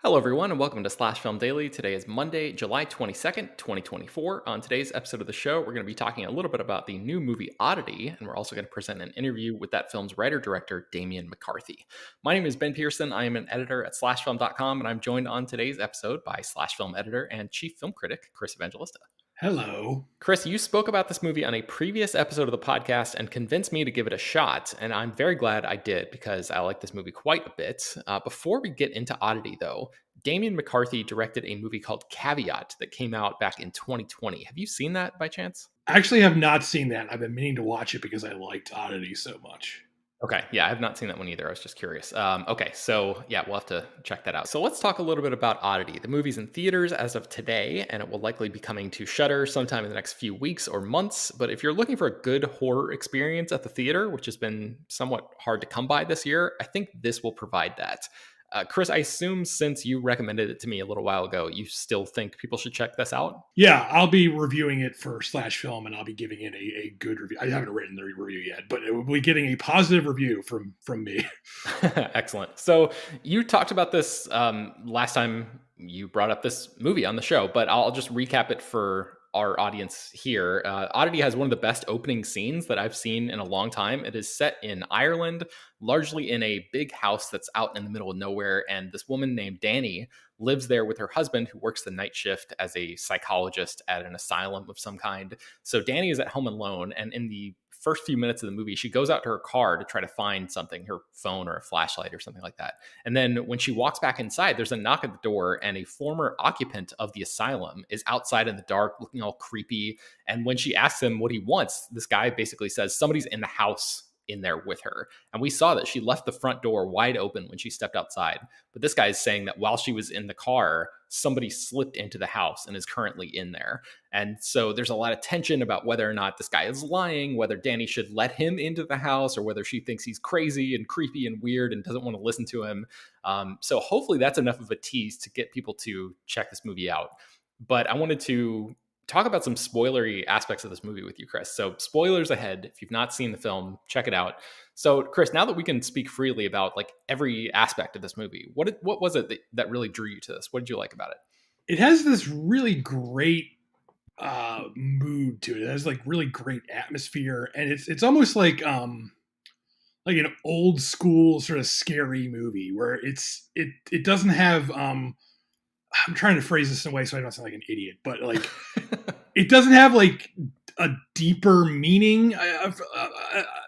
Hello, everyone, and welcome to Slash Film Daily. Today is Monday, July 22nd, 2024. On today's episode of the show, we're going to be talking a little bit about the new movie Oddity, and we're also going to present an interview with that film's writer-director, Damian Mc Carthy. My name is Ben Pearson. I am an editor at slashfilm.com, and I'm joined on today's episode by Slash Film editor and chief film critic, Chris Evangelista. Hello. Chris, you spoke about this movie on a previous episode of the podcast and convinced me to give it a shot, and I'm very glad I did because I like this movie quite a bit. Before we get into Oddity, though, Damian Mc Carthy directed a movie called Caveat that came out back in 2020. Have you seen that by chance? I actually have not seen that. I've been meaning to watch it because I liked Oddity so much. Okay, yeah, I have not seen that one either. I was just curious. Okay, so yeah, we'll have to check that out. So let's talk a little bit about Oddity. The movie's in theaters as of today, and it will likely be coming to Shudder sometime in the next few weeks or months. But if you're looking for a good horror experience at the theater, which has been somewhat hard to come by this year, I think this will provide that. Chris, I assume since you recommended it to me a little while ago, you still think people should check this out? Yeah, I'll be reviewing it for Slash Film, and I'll be giving it a good review. I haven't written the review yet, but it will be getting a positive review from me. Excellent. So you talked about this last time you brought up this movie on the show, but I'll just recap it for our audience here. Oddity has one of the best opening scenes that I've seen in a long time. It is set in Ireland, largely in a big house that's out in the middle of nowhere. And this woman named Dani lives there with her husband, who works the night shift as a psychologist at an asylum of some kind. So Dani is at home alone. And in the first few minutes of the movie, she goes out to her car to try to find something, her phone or a flashlight or something like that. And then when she walks back inside, there's a knock at the door, and a former occupant of the asylum is outside in the dark, looking all creepy. And when she asks him what he wants, this guy basically says somebody's in the house in there with her. And we saw that she left the front door wide open when she stepped outside. But this guy is saying that while she was in the car, somebody slipped into the house and is currently in there. And so there's a lot of tension about whether or not this guy is lying, whether Dani should let him into the house, or whether she thinks he's crazy and creepy and weird and doesn't want to listen to him. So hopefully that's enough of a tease to get people to check this movie out. But I wanted to talk about some spoilery aspects of this movie with you, Chris. So spoilers ahead. If you've not seen the film, check it out. So Chris, now that we can speak freely about like every aspect of this movie, what was it that really drew you to this? What did you like about it? It has this really great mood to it. It has like really great atmosphere, and it's almost like an old school sort of scary movie where it doesn't have I'm trying to phrase this in a way so I don't sound like an idiot, but like it doesn't have like a deeper meaning.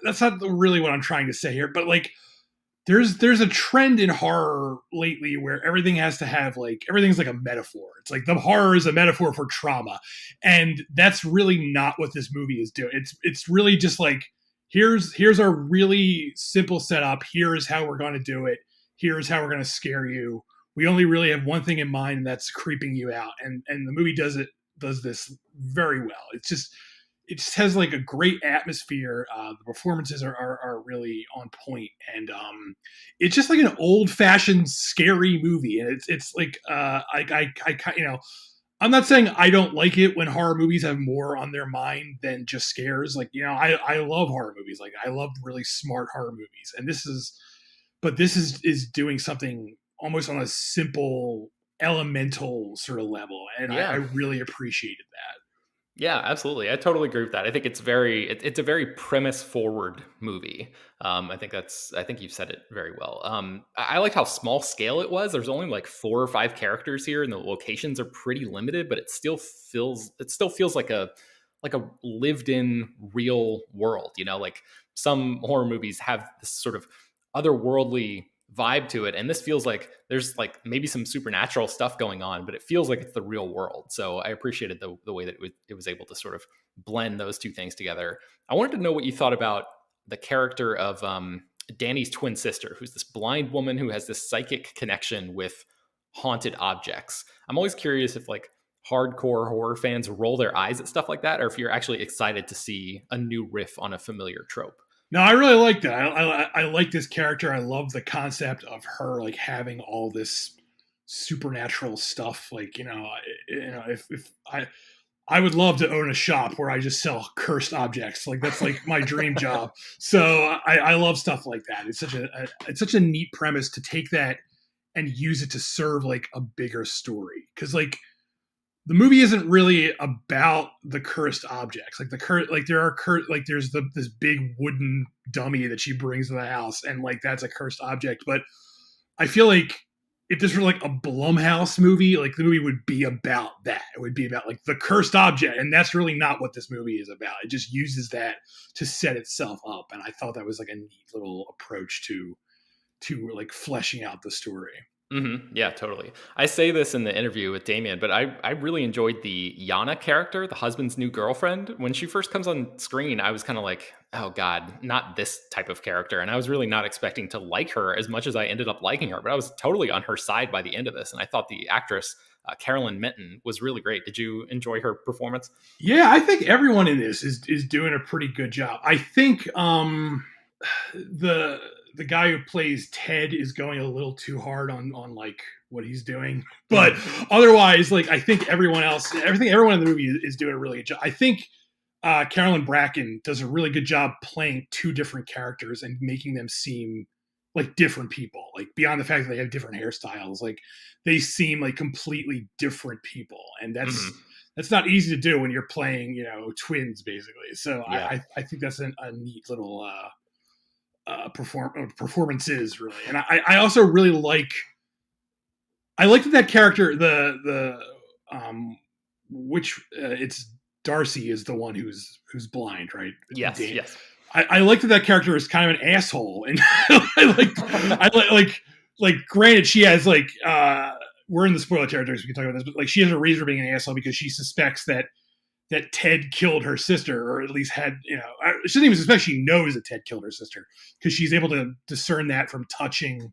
That's not really what I'm trying to say here, but like there's a trend in horror lately where everything has to have like everything's like a metaphor. It's like the horror is a metaphor for trauma, and that's really not what this movie is doing. It's really just like here's our really simple setup. Here's how we're going to do it. Here's how we're going to scare you. We only really have one thing in mind, and that's creeping you out. And the movie does this very well. It just has like a great atmosphere. The performances are really on point, and it's just like an old fashioned scary movie. And it's like I'm not saying I don't like it when horror movies have more on their mind than just scares. Like I love horror movies. Like I love really smart horror movies, and this is doing something almost on a simple elemental sort of level, and I really appreciated that. Yeah, absolutely. I totally agree with that. I think it's a very premise forward movie. I think you've said it very well. I liked how small scale it was. There's only like 4 or 5 characters here, and the locations are pretty limited, but it still feels like a lived in real world. Like some horror movies have this sort of otherworldly vibe to it, and this feels like there's like maybe some supernatural stuff going on, but it feels like it's the real world. So I appreciated the way that it was able to sort of blend those two things together. I wanted to know what you thought about the character of Dani's twin sister, who's this blind woman who has this psychic connection with haunted objects. I'm always curious if like hardcore horror fans roll their eyes at stuff like that, or if you're actually excited to see a new riff on a familiar trope. No, I really like that. I like this character. I love the concept of her like having all this supernatural stuff. Like if I would love to own a shop where I just sell cursed objects. Like that's like my dream job. So I love stuff like that. It's such a neat premise to take that and use it to serve like a bigger story. Because like the movie isn't really about the cursed objects. Like the like there are like there's this big wooden dummy that she brings to the house, and like that's a cursed object. But I feel like if this were like a Blumhouse movie, like the movie would be about that. It would be about like the cursed object, and that's really not what this movie is about. It just uses that to set itself up, and I thought that was like a neat little approach to like fleshing out the story. Yeah, totally. I say this in the interview with Damian, but I really enjoyed the Yana character, the husband's new girlfriend. When she first comes on screen, I was kind of like, oh God, not this type of character. And I was really not expecting to like her as much as I ended up liking her, but I was totally on her side by the end of this. And I thought the actress, Carolyn Minton, was really great. Did you enjoy her performance? Yeah, I think everyone in this is doing a pretty good job. I think the guy who plays Ted is going a little too hard on like what he's doing, but otherwise, like I think everyone in the movie is doing a really good job. I think Carolyn Bracken does a really good job playing two different characters and making them seem like different people. Like beyond the fact that they have different hairstyles, like they seem like completely different people, and that's not easy to do when you're playing, twins basically. So yeah. I think that's a neat little performances really. And I also really like that character, it's Darcy is the one who's blind, right? Yes, yes. I like that character is kind of an asshole, and I like granted she has like we're in the spoiler territory, so we can talk about this, but like she has a reason for being an asshole because she suspects that Ted killed her sister, or at least had, she doesn't even suspect, she knows that Ted killed her sister because she's able to discern that from touching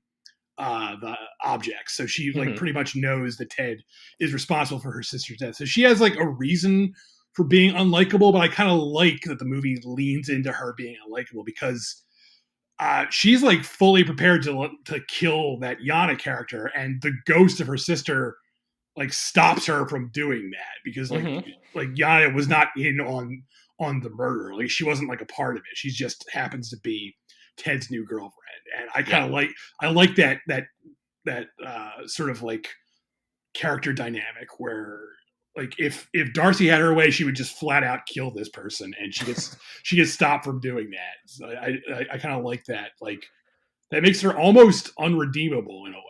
the objects. So she like pretty much knows that Ted is responsible for her sister's death. So she has like a reason for being unlikable, but I kind of like that the movie leans into her being unlikable because she's like fully prepared to kill that Yana character, and the ghost of her sister like stops her from doing that because like Yana was not in on the murder. Like she wasn't like a part of it. She just happens to be Ted's new girlfriend. And I kind of like that sort of like character dynamic where like if Darcy had her way, she would just flat out kill this person, and she gets stopped from doing that. So I kind of like that. Like that makes her almost unredeemable in a way,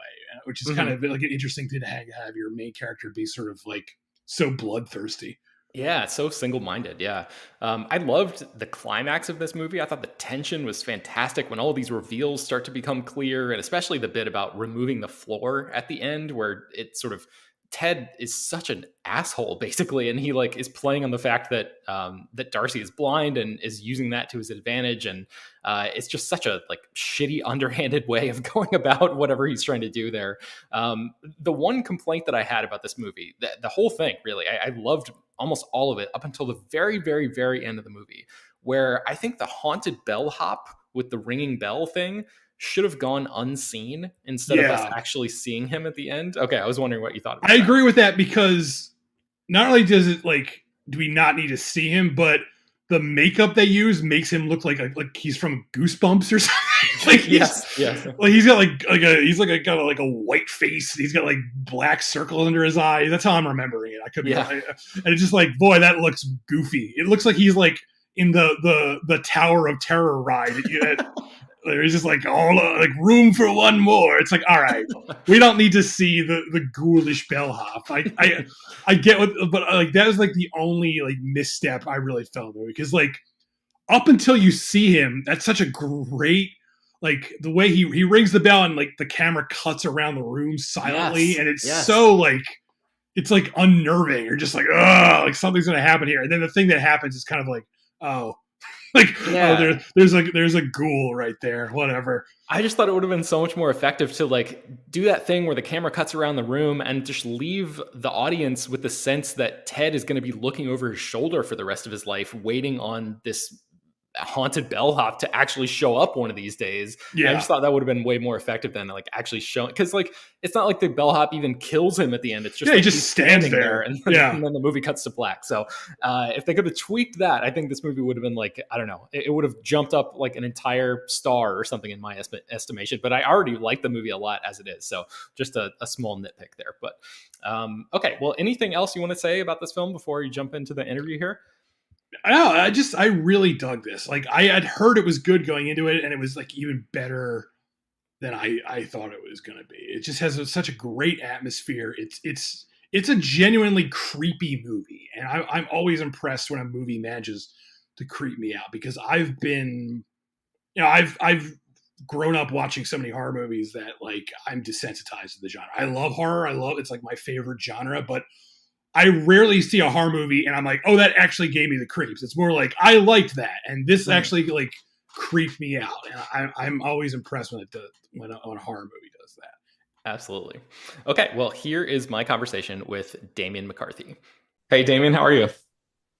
which is kind of like an interesting thing to have your main character be sort of like so bloodthirsty. Yeah, it's so single-minded. Yeah. I loved the climax of this movie. I thought the tension was fantastic when all these reveals start to become clear, and especially the bit about removing the floor at the end where it sort of Ted is such an asshole basically, and he like is playing on the fact that that Darcy is blind and is using that to his advantage, and it's just such a like shitty underhanded way of going about whatever he's trying to do there. The one complaint that I had about this movie, the whole thing really, I loved almost all of it up until the very, very, very end of the movie, where I think the haunted bellhop with the ringing bell thing should have gone unseen instead of us actually seeing him at the end. Okay, I was wondering what you thought about that. I agree with that because not only does it like do we not need to see him, but the makeup they use makes him look like he's from Goosebumps or something. Like yes. Like he's got got a white face. He's got like black circles under his eyes. That's how I'm remembering it. I could be, and it's just like, boy, that looks goofy. It looks like he's like in the Tower of Terror ride. There's just like like room for one more. It's like, all right, we don't need to see the ghoulish bellhop. I get what, but like that was like the only like misstep I really felt though, because like up until you see him, that's such a great like the way he rings the bell and like the camera cuts around the room silently, and it's so like it's like unnerving. You're just like, oh, like something's gonna happen here, and then the thing that happens is kind of like, oh. Like, there's a ghoul right there, whatever. I just thought it would have been so much more effective to like do that thing where the camera cuts around the room and just leave the audience with the sense that Ted is going to be looking over his shoulder for the rest of his life, waiting on this haunted bellhop to actually show up one of these days. And I Yeah. just thought that would have been way more effective than like actually showing, because like it's not like the bellhop even kills him at the end. It's just Yeah, he like just he's stands standing there, there. and Yeah. and then the movie cuts to black. So if they could have tweaked that, I think this movie would have been like, I don't know, it would have jumped up like an entire star or something in my estimation. But I already like the movie a lot as it is. So just a small nitpick there. But okay, well, anything else you want to say about this film before you jump into the interview here? No, I really dug this. Like I had heard it was good going into it, and it was like even better than I thought it was going to be. It just has such a great atmosphere. It's a genuinely creepy movie, and I'm always impressed when a movie manages to creep me out, because I've been, I've grown up watching so many horror movies that like I'm desensitized to the genre. I love horror. It's like my favorite genre, but I rarely see a horror movie and I'm like, oh, that actually gave me the creeps. It's more like I liked that, and this actually like creeped me out. And I'm always impressed when it does, when a horror movie does that. Absolutely. Okay, well, here is my conversation with Damian McCarthy. Hey, Damian, how are you?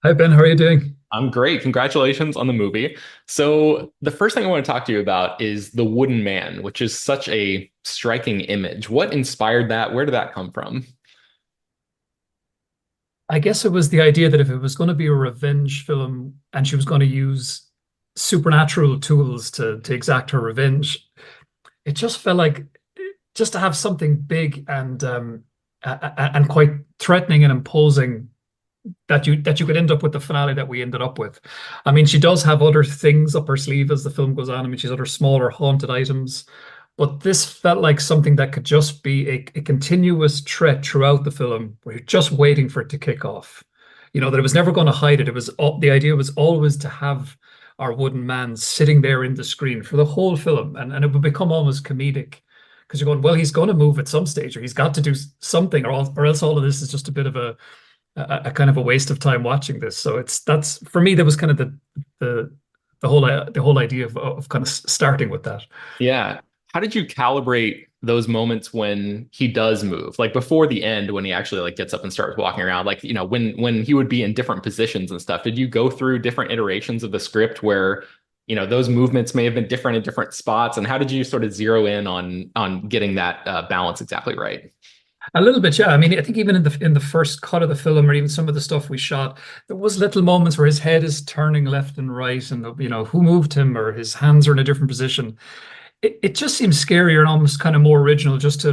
Hi Ben, how are you doing? I'm great. Congratulations on the movie. So, the first thing I want to talk to you about is the wooden man, which is such a striking image. What inspired that? Where did that come from? I guess it was the idea that if it was going to be a revenge film and she was going to use supernatural tools to exact her revenge, it just felt like just to have something big and quite threatening and imposing that you could end up with the finale that we ended up with. I mean, she does have other things up her sleeve as the film goes on. I mean, she's other smaller haunted items, but this felt like something that could just be a continuous threat throughout the film. Where you're just waiting for it to kick off. That it was never going to hide it. The idea was always to have our wooden man sitting there in the screen for the whole film, and it would become almost comedic because you're going, well, he's going to move at some stage, or he's got to do something, or else all of this is just a bit of a kind of a waste of time watching this. So that's for me, that was kind of the the whole idea of kind of starting with that. Yeah. How did you calibrate those moments when he does move? Like before the end, when he actually like gets up and starts walking around, like, when he would be in different positions and stuff, did you go through different iterations of the script where, those movements may have been different in different spots? And how did you sort of zero in on getting that balance exactly right? A little bit, yeah. I mean, I think even in the first cut of the film, or even some of the stuff we shot, there was little moments where his head is turning left and right, and who moved him, or his hands are in a different position. It just seems scarier and almost kind of more original just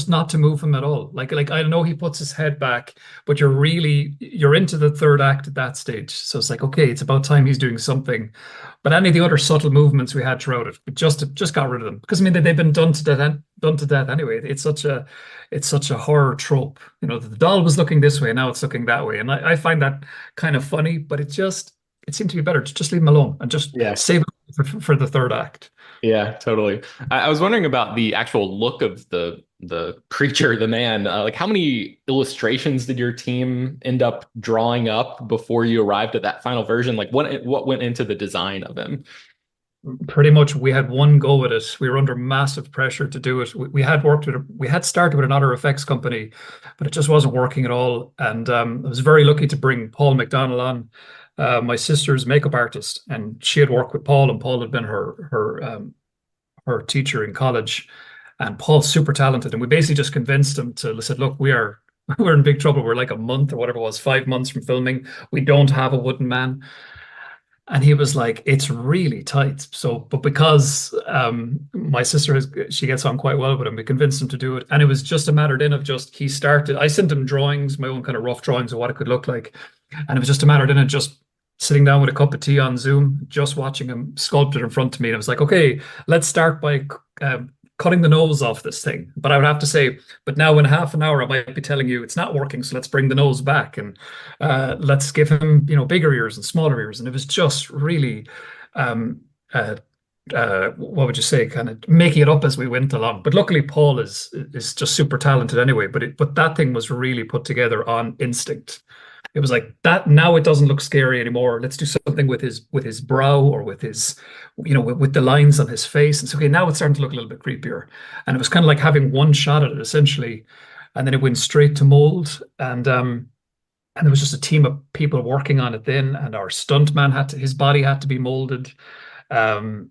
not to move him at all. Like I know he puts his head back, but you're into the third act at that stage. So it's like, okay, it's about time he's doing something. But any of the other subtle movements we had throughout it, we just got rid of them, because I mean they've been done to death anyway. It's such a horror trope. The doll was looking this way, and now it's looking that way, and I find that kind of funny. But it seemed to be better to just leave him alone and just Yeah. save it for the third act. Yeah, totally. I was wondering about the actual look of the creature, the man. Like, how many illustrations did your team end up drawing up before you arrived at that final version? Like, what went into the design of him? Pretty much, we had one go at it. We were under massive pressure to do it. We had started with another effects company, but it just wasn't working at all. And I was very lucky to bring Paul McDonnell on, my sister's makeup artist, and she had worked with Paul, and Paul had been her teacher in college. And Paul's super talented, and we basically just convinced him to said, look, we're in big trouble. We're like a month or whatever it was, 5 months from filming. We don't have a wooden man. And he was like, it's really tight. So, but because my sister she gets on quite well with him, we convinced him to do it. And it was just a matter then of I sent him drawings, my own kind of rough drawings of what it could look like. And it was just a matter then of just sitting down with a cup of tea on Zoom, just watching him sculpt it in front of me. And I was like, okay, let's start by cutting the nose off this thing. But I would have to say, but now in half an hour, I might be telling you it's not working. So let's bring the nose back, and let's give him, bigger ears and smaller ears. And it was just really, what would you say, kind of making it up as we went along. But luckily, Paul is just super talented anyway. But that thing was really put together on instinct. It was like that. Now it doesn't look scary anymore. Let's do something with his brow, or with his, with the lines on his face. And so, okay, now it's starting to look a little bit creepier. And it was kind of like having one shot at it essentially, and then it went straight to mold. And and there was just a team of people working on it then, and our stuntman his body had to be molded. It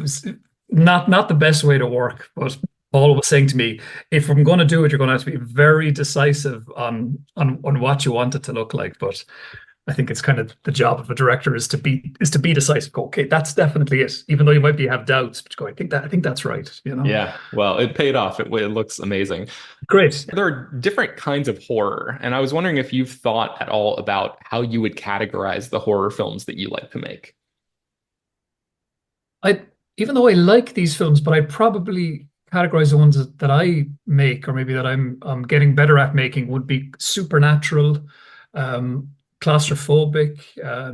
was not the best way to work, but Paul was saying to me, if I'm going to do it, you're going to have to be very decisive on what you want it to look like. But I think it's kind of the job of a director is to be decisive. Go, okay, that's definitely it. Even though you might have doubts, but go, I think that's right. Yeah, well, it paid off. It looks amazing. Great. There are different kinds of horror, and I was wondering if you've thought at all about how you would categorize the horror films that you like to make. I Even though I like these films, but I'd probably categorize the ones that I make, or maybe that I'm getting better at making, would be supernatural, um, claustrophobic,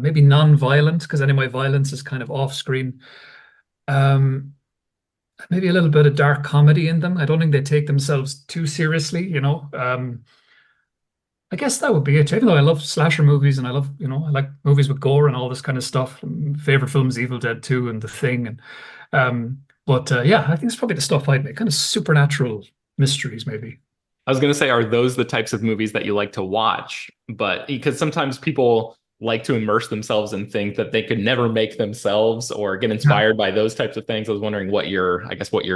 maybe non-violent, because any of my violence is kind of off-screen. Um, Maybe a little bit of dark comedy in them. I don't think they take themselves too seriously. I guess that would be it. Even though I love slasher movies and I like movies with gore and all this kind of stuff. Favorite films, Evil Dead 2 and The Thing. But yeah, I think it's probably the stuff I'd make, kind of supernatural mysteries, maybe. I was going to say, are those the types of movies that you like to watch? But because sometimes people like to immerse themselves and think that they could never make themselves or get Yeah. inspired by those types of things. I was wondering what your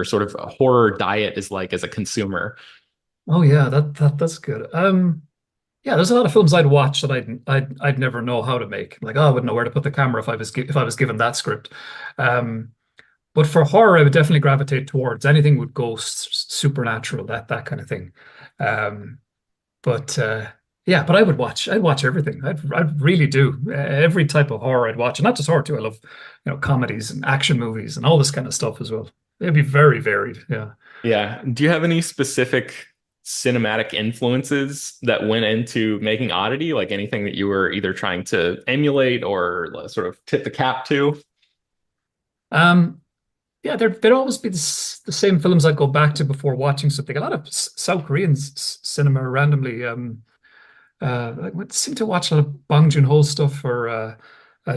sort of horror diet is like as a consumer. Oh yeah, that's good. Yeah, there's a lot of films I'd watch that I'd never know how to make. Like, oh, I wouldn't know where to put the camera if I was given that script. Um, but for horror, I would definitely gravitate towards anything with ghosts, supernatural, that kind of thing. Um, but yeah, but I'd watch everything. I really do. Every type of horror I'd watch, and not just horror too. I love, comedies and action movies and all this kind of stuff as well. It'd be very varied. Yeah. Yeah. Do you have any specific cinematic influences that went into making Oddity? Like anything that you were either trying to emulate or sort of tip the cap to? Um, yeah, there'd always be the same films I'd go back to before watching something. A lot of South Korean cinema randomly. I would seem to watch a lot of Bong Joon-ho stuff or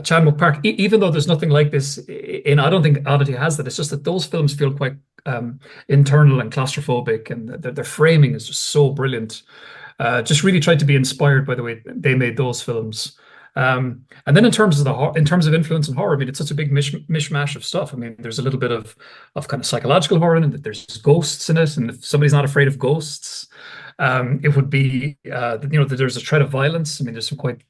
Chan Wook Park, even though there's nothing like this I don't think Oddity has that. It's just that those films feel quite internal and claustrophobic, and their framing is just so brilliant. Just really tried to be inspired by the way they made those films. And then in terms of in terms of influence in horror, I mean, it's such a big mishmash of stuff. I mean, there's a little bit of kind of psychological horror in it. There's ghosts in it, and if somebody's not afraid of ghosts, it would be there's a threat of violence. I mean, there's some quite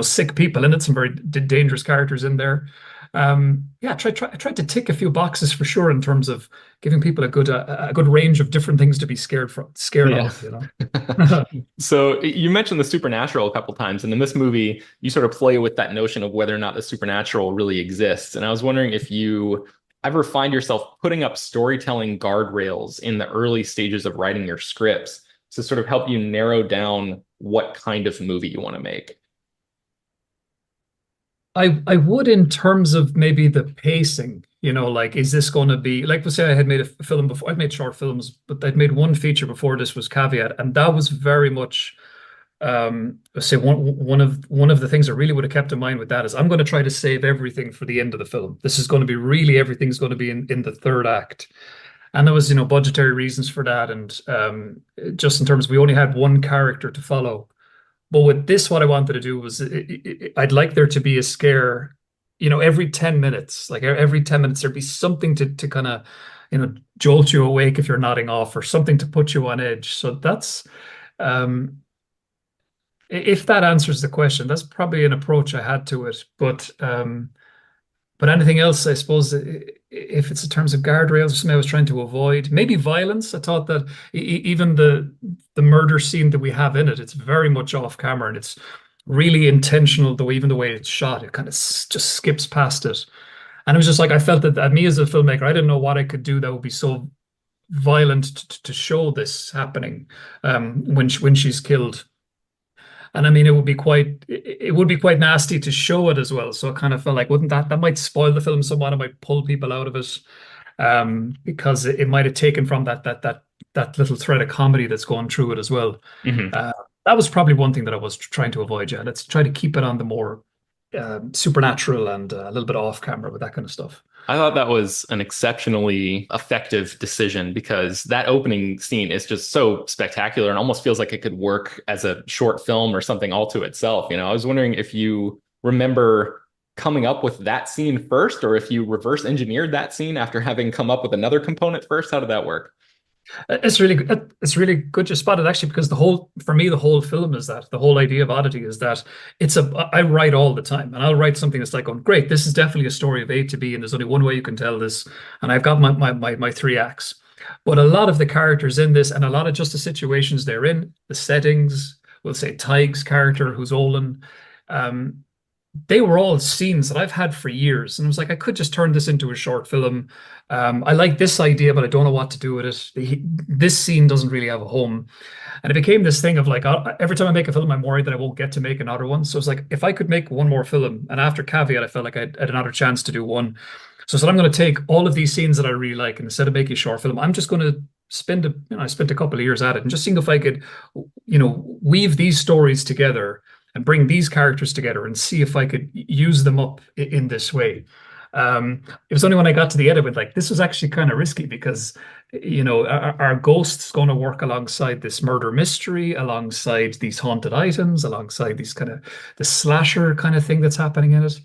sick people in it, some very dangerous characters in there. Yeah, I tried to tick a few boxes for sure in terms of giving people a good range of different things to be scared Yeah. of. So you mentioned the supernatural a couple times, and in this movie, you sort of play with that notion of whether or not the supernatural really exists. And I was wondering if you ever find yourself putting up storytelling guardrails in the early stages of writing your scripts to sort of help you narrow down what kind of movie you want to make. I would in terms of maybe the pacing, like is this going to be like, let's say I had made a film before. I'd made short films, but I'd made one feature before this was Caveat, and that was very much let's say one of the things I really would have kept in mind with that is I'm going to try to save everything for the end of the film. This is going to be really everything's going to be in the third act. And there was, budgetary reasons for that. And just in terms, we only had one character to follow. But with this, what I wanted to do was I'd like there to be a scare, every 10 minutes. Like every 10 minutes, there'd be something to kind of, jolt you awake if you're nodding off or something to put you on edge. So that's, if that answers the question, that's probably an approach I had to it. But anything else, I suppose, if it's in terms of guardrails or something I was trying to avoid, maybe violence. I thought that even the murder scene that we have in it, it's very much off camera and it's really intentional. Even the way it's shot, it kind of just skips past it. And it was just like I felt that me as a filmmaker, I didn't know what I could do that would be so violent to show this happening when she's killed. And I mean, it would be quite nasty to show it as well. So it kind of felt like, wouldn't that might spoil the film somewhat? It might pull people out of it, because it might have taken from that little thread of comedy that's going through it as well. Mhm. That was probably one thing that I was trying to avoid. Yeah, let's try to keep it on the more supernatural and a little bit off camera with that kind of stuff. I thought that was an exceptionally effective decision because that opening scene is just so spectacular and almost feels like it could work as a short film or something all to itself. I was wondering if you remember coming up with that scene first, or if you reverse engineered that scene after having come up with another component first. How did that work? It's really good. It's really good you spotted actually, because for me, the whole film is that the whole idea of Oddity is that I write all the time, and I'll write something that's like, going, great, this is definitely a story of A to B, and there's only one way you can tell this, and I've got my three acts. But a lot of the characters in this, and a lot of just the situations they're in, the settings, we'll say Tig's character, who's Olin, um, they were all scenes that I've had for years. And I was like, I could just turn this into a short film. I like this idea, but I don't know what to do with it. This scene doesn't really have a home. And it became this thing of like, every time I make a film, I'm worried that I won't get to make another one. So it's like, if I could make one more film, and after Caveat, I felt like I had another chance to do one. So I said, I'm going to take all of these scenes that I really like, and instead of making a short film, I'm just going to I spent a couple of years at it and just seeing if I could, weave these stories together and bring these characters together and see if I could use them up in this way. It was only when I got to the edit with like, this was actually kind of risky because, our ghost's going to work alongside this murder mystery, alongside these haunted items, alongside these kind of the slasher kind of thing that's happening in it.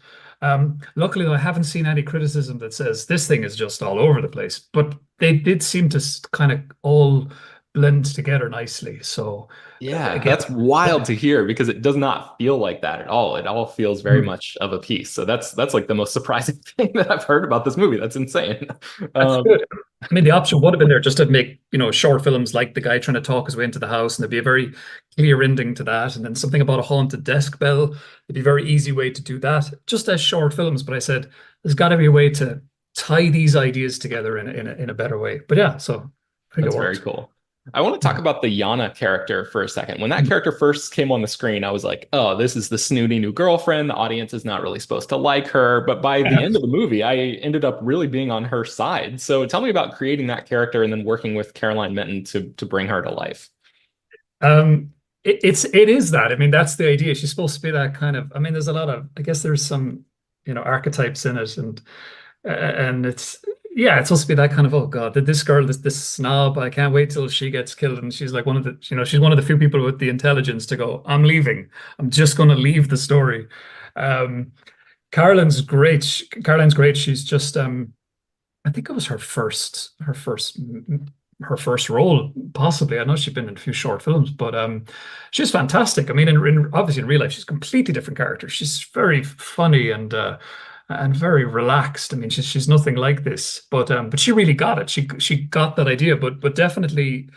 Luckily, though, I haven't seen any criticism that says this thing is just all over the place, but they did seem to kind of all blend together nicely. So Yeah, again, that's wild to hear because it does not feel like that at all. It all feels very much of a piece. So that's like the most surprising thing that I've heard about this movie. That's insane. that's good. I mean, the option would have been there just to make, short films like the guy trying to talk his way into the house, and there'd be a very clear ending to that. And then something about a haunted desk bell. It'd be a very easy way to do that, just as short films. But I said, there's got to be a way to tie these ideas together in a better way. But yeah, so I think That's it very worked. cool. I want to talk about the Yana character for a second. When that character first came on the screen, I was like, oh, this is the snooty new girlfriend. The audience is not really supposed to like her. But by the Yeah. end of the movie, I ended up really being on her side. So tell me about creating that character and then working with Caroline Minton to bring her to life. It is that. I mean, that's the idea. She's supposed to be that kind of. I mean, there's a lot of. I guess there's some, archetypes in it, and it's supposed to be that kind of, oh God, this girl, this snob. I can't wait till she gets killed, and she's like one of the, she's one of the few people with the intelligence to go, I'm leaving. I'm just going to leave the story. Um, Caroline's great. She's just, I think it was her first role, possibly. I know she's been in a few short films, but she's fantastic. I mean, obviously in real life, she's a completely different character. She's very funny and very relaxed. I mean, she's nothing like this, but she really got it. She got that idea, but definitely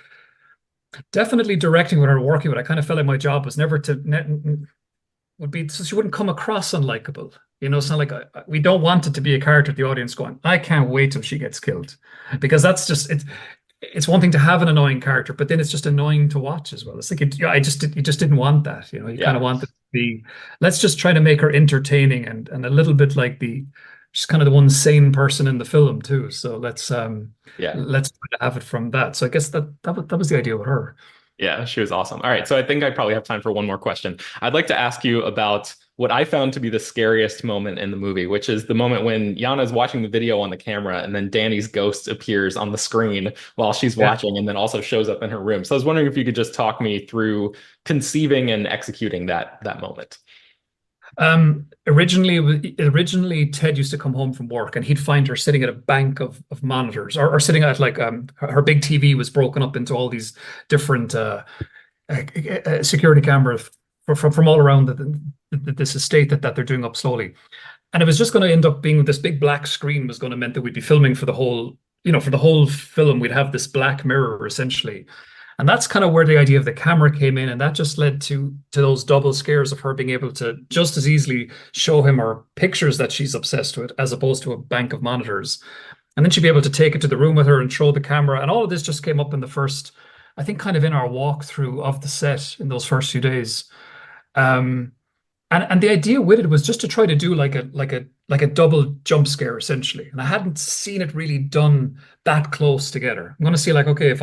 directing with her, working with. I kind of felt like my job was never would be so she wouldn't come across unlikable. It's not like we don't want it to be a character the audience going, I can't wait till she gets killed, because that's just it. It's one thing to have an annoying character, but then it's just annoying to watch as well. It's like you just didn't want that. You kind Yeah. of want it to be. Let's just try to make her entertaining and a little bit like she's kind of the one sane person in the film too. So Yeah. let's try to have it from that. So I guess that was the idea with her. Yeah, she was awesome. All right, so I think I probably have time for one more question. I'd like to ask you about what I found to be the scariest moment in the movie, which is the moment when Yana is watching the video on the camera and then Danny's ghost appears on the screen while she's Yeah. watching and then also shows up in her room. So I was wondering if you could just talk me through conceiving and executing that moment. Originally, Ted used to come home from work and he'd find her sitting at a bank of monitors, or sitting at like her big TV was broken up into all these different security cameras from all around this estate that they're doing up slowly. And it was just going to end up being this big black screen was going to meant that we'd be filming for the whole, for the whole film, we'd have this black mirror essentially. And that's kind of where the idea of the camera came in. And that just led to those double scares of her being able to just as easily show him her pictures that she's obsessed with, as opposed to a bank of monitors. And then she'd be able to take it to the room with her and show the camera. And all of this just came up in the first, I think, kind of in our walkthrough of the set in those first few days. And the idea with it was just to try to do like a double jump scare essentially. And I hadn't seen it really done that close together. I'm going to see like, okay,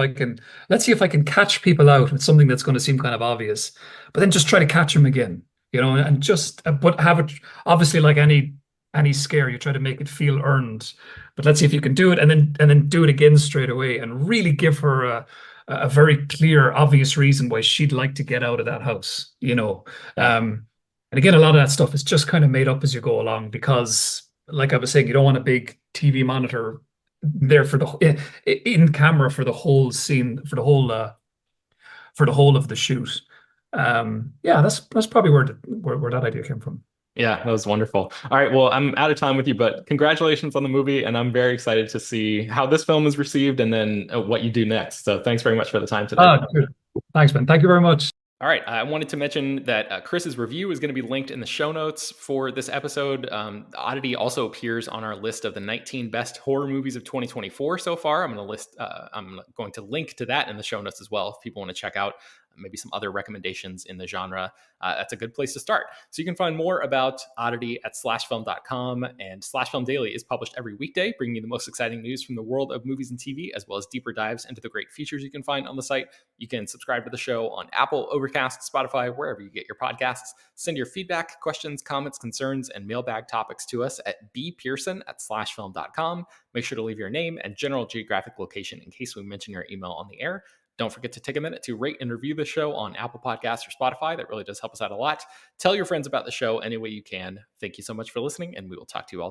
let's see if I can catch people out with something that's going to seem kind of obvious, but then just try to catch them again. and just but have it obviously like any scare, you try to make it feel earned. But let's see if you can do it, and then do it again straight away, and really give her a very clear, obvious reason why she'd like to get out of that house. Yeah. And again, a lot of that stuff is just kind of made up as you go along because, like I was saying, you don't want a big TV monitor there for in camera for the whole scene, for the whole of the shoot. Yeah, that's probably where that idea came from. Yeah, that was wonderful. All right, well, I'm out of time with you, but congratulations on the movie, and I'm very excited to see how this film is received and then what you do next. So thanks very much for the time today. Good. Thanks, Ben. Thank you very much. All right, I wanted to mention that Chris's review is going to be linked in the show notes for this episode. Oddity also appears on our list of the 19 best horror movies of 2024 so far. I'm going to link to that in the show notes as well if people want to check out maybe some other recommendations in the genre. That's a good place to start. So you can find more about Oddity at slashfilm.com, and Slash Film Daily is published every weekday, bringing you the most exciting news from the world of movies and TV, as well as deeper dives into the great features you can find on the site. You can subscribe to the show on Apple, Overcast, Spotify, wherever you get your podcasts. Send your feedback, questions, comments, concerns, and mailbag topics to us at bpearson@slashfilm.com. Make sure to leave your name and general geographic location in case we mention your email on the air. Don't forget to take a minute to rate and review the show on Apple Podcasts or Spotify. That really does help us out a lot. Tell your friends about the show any way you can. Thank you so much for listening, and we will talk to you all tomorrow.